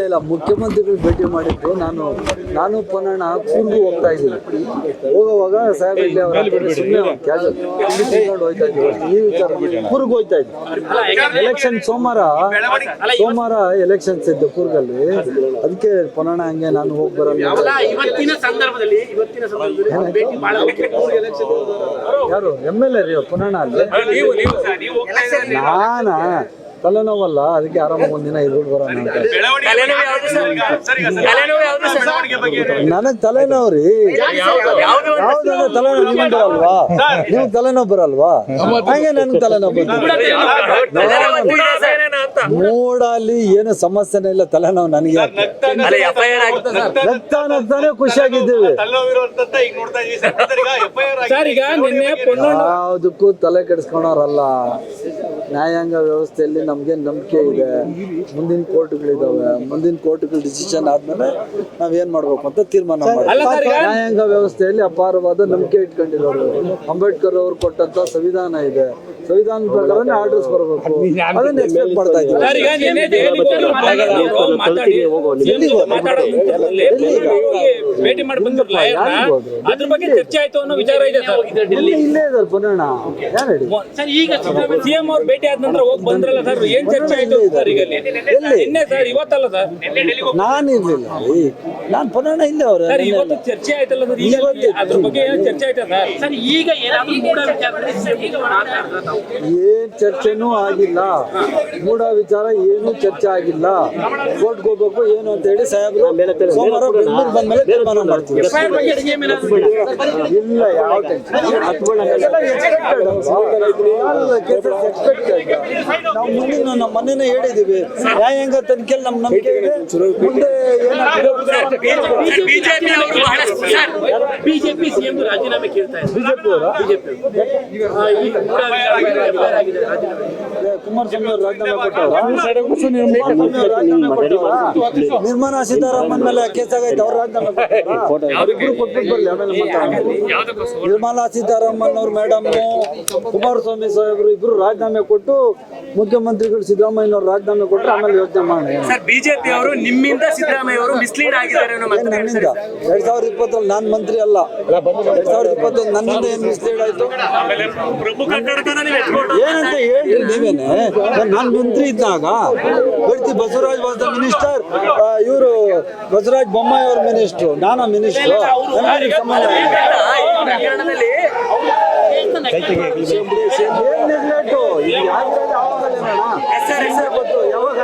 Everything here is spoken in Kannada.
ಇಲ್ಲ ಮುಖ್ಯಮಂತ್ರಿಗಳು ಭೇಟಿ ಮಾಡಿದ್ದು ನಾನು ಪೊನ್ನಣ್ಣ ಕೂರ್ಗೂ ಹೋಗ್ತಾ ಇದ್ದೀನಿ. ಹೋಗುವಾಗ ಸಾಹೇಬ್ ಇಲ್ಲಿ ಅವರ ಸುಮ್ಮನೆ ಹೋಗ್ತಾ ಇದ್ದೀವಿ. ಈ ವಿಚಾರ ಕೂರ್ಗ್ ಹೋಗ್ತಾ ಇದ್ವಿ. ಎಲೆಕ್ಷನ್ ಸೋಮವಾರ ಎಲೆಕ್ಷನ್ಸ್ ಇದ್ದು ಕೂರ್ಗಲ್ಲಿ. ಅದಕ್ಕೆ ಪೊನ್ನಣ್ಣ ಹಂಗೆ ನಾನು ಹೋಗಿ ಬರಲ್ಲ. ಯಾರು MLA ರೀ ಪೊನ್ನಣ್ಣ ಅಲ್ಲಿ? ನಾನಾ ತಲೆನೋವಲ್ಲ, ಅದಕ್ಕೆ ಆರಾಮ ಒಂದಿನ ಇದ್ಬಿಟ್ಟು ಬರೋಣ ಅಂತ. ನನಗ್ ತಲೆನೋವು ರೀ. ಯಾವ್ದಂದ್ರೆ ತಲೆನೋವು ನಿಮ್ಗೆ ಬರಲ್ವಾ? ನಿಮ್ಗೆ ತಲೆನೋವು ಬರಲ್ವಾ? ಹಾಗೆ ನನ್ಗೆ ತಲೆನೋವು ಬಂದಿದೆ. ಮೂಡಲ್ಲಿ ಏನು ಸಮಸ್ಯೆನೇ ಇಲ್ಲ, ತಲೆನೋವು ನನಗೆ. ನಗ್ತಾನೆ ಖುಷಿಯಾಗಿದ್ದೀವಿ. ಯಾವುದಕ್ಕೂ ತಲೆ ಕೆಡಿಸ್ಕೊಳೋರಲ್ಲ. ನ್ಯಾಯಾಂಗ ವ್ಯವಸ್ಥೆಯಲ್ಲಿ ನಮ್ಗೆ ನಂಬಿಕೆ ಇದೆ. ಮುಂದಿನ ಕೋರ್ಟ್ಗಳಿದಾವೆ. ಮುಂದಿನ ಕೋರ್ಟ್ಗಳ ಡಿಸಿಷನ್ ಆದ್ಮೇಲೆ ನಾವೇನ್ ಮಾಡ್ಬೇಕು ಅಂತ ತೀರ್ಮಾನ ಮಾಡ್ತೀವಿ. ನ್ಯಾಯಾಂಗ ವ್ಯವಸ್ಥೆಯಲ್ಲಿ ಅಪಾರವಾದ ನಂಬಿಕೆ ಇಟ್ಕೊಂಡಿರೋರು. ಅಂಬೇಡ್ಕರ್ ಅವರು ಕೊಟ್ಟಂತ ಸಂವಿಧಾನ ಇದೆ. ಸಂವಿಧಾನ ಪ್ರಕಾರನೇ ಆರ್ಡರ್ಸ್ ಬರಬೇಕು. ಅದನ್ನ ಎಕ್ಸ್ಪೆಕ್ಟ್ ಮಾಡ್ತಾ ಇದ್ದೀವಿ. ಇಲ್ಲೇ ಇದ್ದಾರೆ ಪೊನ್ನಣ್ಣ. ನಾನು ಇರ್ಲಿಲ್ಲ. ನಾನು ಪೊನ್ನಣ್ಣ ಇಲ್ಲೇ ಅವ್ರ ಚರ್ಚೆ ಆಯ್ತಲ್ಲ, ಅದ್ರ ಬಗ್ಗೆ ಚರ್ಚೆ ಆಯ್ತದ? ಏನ್ ಚರ್ಚೆನೂ ಆಗಿಲ್ಲ. ಮೂಢ ವಿಚಾರ ಏನು ಚರ್ಚೆ ಆಗಿಲ್ಲ. ಕೋರ್ಟ್ಗೆ ಹೋಗ್ಬೇಕು ಏನು ಅಂತ ಹೇಳಿ ಸಾಹೇಬ್ರು ಸೋಮವಾರ ಬೆಂಗಳೂರು ಬಂದ್ಮೇಲೆ ತೀರ್ಮಾನ ಮಾಡ್ತೀವಿ. ಇಲ್ಲ, ಯಾವ ನಾವು ಮುಂದಿನ ನಮ್ಮ ಮನೇನೆ ಹೇಳಿದೀವಿ. ನ್ಯಾಯಾಂಗ ತನಿಖೆಯಲ್ಲಿ ನಮ್ಮ ನಂಬಿಕೆ ಇದೆ. ಮುಂದೆ ಬಿಜೆಪಿ ಸಿಎಂ ರಾಜೀನಾಮೆ ಕೇಳ್ತಾ ಇದೆ. ಕುಮಾರಸ್ವಾಮಿ ಅವರು ರಾಜೀನಾಮೆ ಕೊಟ್ಟವ್ರ. ನಿರ್ಮಲಾ ಸೀತಾರಾಮನ್ ಮೇಲೆ ಕೇಸ್ ಆಗೈತೆ, ಅವ್ರು ರಾಜೀನಾಮೆ ಕೊಟ್ಬಿಟ್ಟು ಬರ್ಲಿ. ಆಮೇಲೆ ನಿರ್ಮಲಾ ಸೀತಾರಾಮನ್ ಅವ್ರು ಮೇಡಮ್, ಕುಮಾರಸ್ವಾಮಿ ಸಾಹೇಬರು ಇಬ್ರು ರಾಜೀನಾಮೆ ಕೊಟ್ಟು ಮುಖ್ಯಮಂತ್ರಿಗಳು ಸಿದ್ದರಾಮಯ್ಯ ಅವರು ರಾಜೀನಾಮೆ ಕೊಟ್ಟರೆ ಆಮೇಲೆ ಯೋಚನೆ ಮಾಡಿ. ಬಿಜೆಪಿ ಅವರು ನಿಮ್ಮಿಂದ ಸಿದ್ದರಾಮಯ್ಯ ಅವರು ಮಿಸ್ಲೀಡ್ ಆಗಿದ್ದಾರೆ. ನನ್ನಿಂದ 2020 ನಾನು ಮಂತ್ರಿ ಅಲ್ಲ. 2021 ನನ್ನಿಂದ ಏನ್ ಮಿಸ್ಲೀಡ್ ಆಯ್ತು ಏನಂತ ಹೇಳ್ರಿ ನೀವೇನೆ. ನಾನು ಮಂತ್ರಿ ಇದ್ದಾಗ ಬಸವರಾಜ್ ವಾಸ್ ದ ಮಿನಿಸ್ಟರ್, ಇವರು ಬಸವರಾಜ ಬೊಮ್ಮಾಯಿ ಅವ್ರ ಮಿನಿಸ್ಟ್ರು, ನಾನು ಮಿನಿಸ್ಟ್ರು. ಯಾವಾಗ